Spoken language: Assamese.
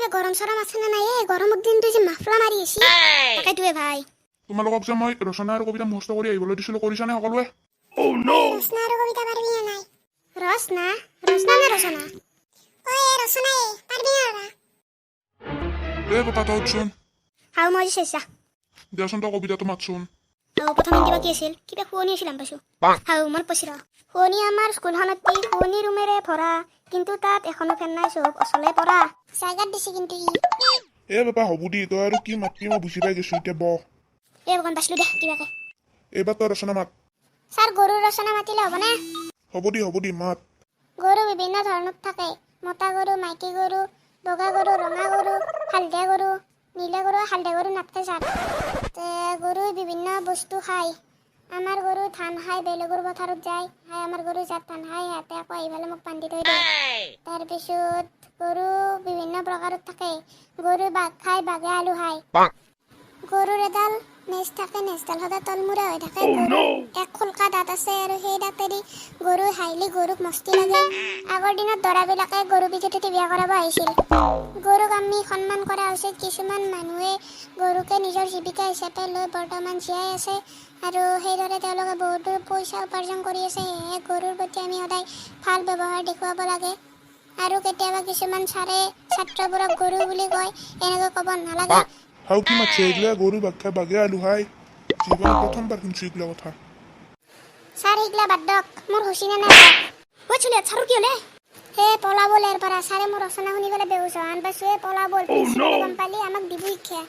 ফালে গৰম চৰম আছে নে নাই গৰমৰ দিনটো যে মাফলা মাৰি আছে তাকেইটোৱে ভাই তোমালোকক যে মই ৰচনা আৰু কবিতা মুখস্থ কৰি আহিবলৈ দিছিলোঁ কৰিছানে সকলোৱে? ৰচনা আৰু কবিতা পাৰবি না নাই ৰচনা ৰচনা নে ৰচনা ৰচনা পাৰবি না পাপা তই উঠচোন হাও মই চেষ্টা দিয়াচোন তই কবিতাটো মাতচোন। হাও প্ৰথম কিবা কি আছিল কিবা শুৱনি আছিল পাইছোঁ হাও মোৰ পচিৰ শুৱনি আমাৰ স্কুলখনত শুৱনি ৰুমেৰে ভৰা কিন্তু তাত এখনো ফেন নাই চব অচলে পৰা জাগাত দিছে কিন্তু পাপা হ'ব দি তই আৰু কি মাতবি মই বুজি পাই গৈছোঁ এতিয়া বহ। অকণ বাচলোঁ দে কিবাকে এইবাৰ তই ৰচনা মাত। ছাৰ গৰুৰ ৰচনা মাতিলে হ'বনে? হ'ব দি মাত। গৰু বিভিন্ন ধৰণত থাকে মতা গৰু মাইকী গৰু বগা গৰু ৰঙা গৰু হালধীয়া গৰু নীলা গৰু হালধীয়া গৰু নাথাকে ছাৰ গৰুই বিভিন্ন বস্তু খায় আমাৰ গৰু ধান খায় বেলেগৰ পথাৰত যায় আমাৰ গৰু যাত ধান খায় সিহঁতে আকৌ আহি পেলাই মোক বান্ধি থৈ দিয়ে তাৰপিছত গৰু বিভিন্ন প্ৰকাৰত থাকে গৰু বাঘ খায় বাঘে আলু খায় গৰুৰ এডাল নেজ থাকে নেজডাল সদায় তলমূৰা হৈ থাকে এক খুলকা দাঁত আছে আৰু সেই দাঁতেদি গৰু হাইলি গৰুক মস্তি লাগে আগৰ দিনত দৰাবিলাকে গৰু বিজুতি বিয়া কৰাব আহিছিল গৰুক আমি সন্মান কৰা উচিত কিছুমান মানুহে গৰুকে নিজৰ জীৱিকা হিচাপে লৈ বৰ্তমান জীয়াই আছে আৰু সেইদৰে তেওঁলোকে বহুতো পইচা উপাৰ্জন কৰি আছে সেয়েহে গৰুৰ প্ৰতি আমি সদায় ভাল ব্যৱহাৰ দেখুৱাব লাগে আৰু কেতিয়াবা কিছুমান ছাৰে ছাত্ৰবোৰক গৰু বুলি কয় এনেকৈ ক'ব নালাগে হাও কি মাতছে এইগিলা গৰু বাঘ খাই বাঘে আলু খাই জীৱনত প্ৰথমবাৰ শুনছোঁ এইগিলা কথা। ছাৰ এইগিলা বাদ দিয়ক মোৰ হুচিনে নাই চলি ছাৰ কি হ'লে পলাবল ইয়াৰ পৰা ছাৰে মোৰ ৰচনা শুনি পেলাই বেহুচ আন পাইছোঁ পলাবল গম পালি আমাক দিব শিক্ষা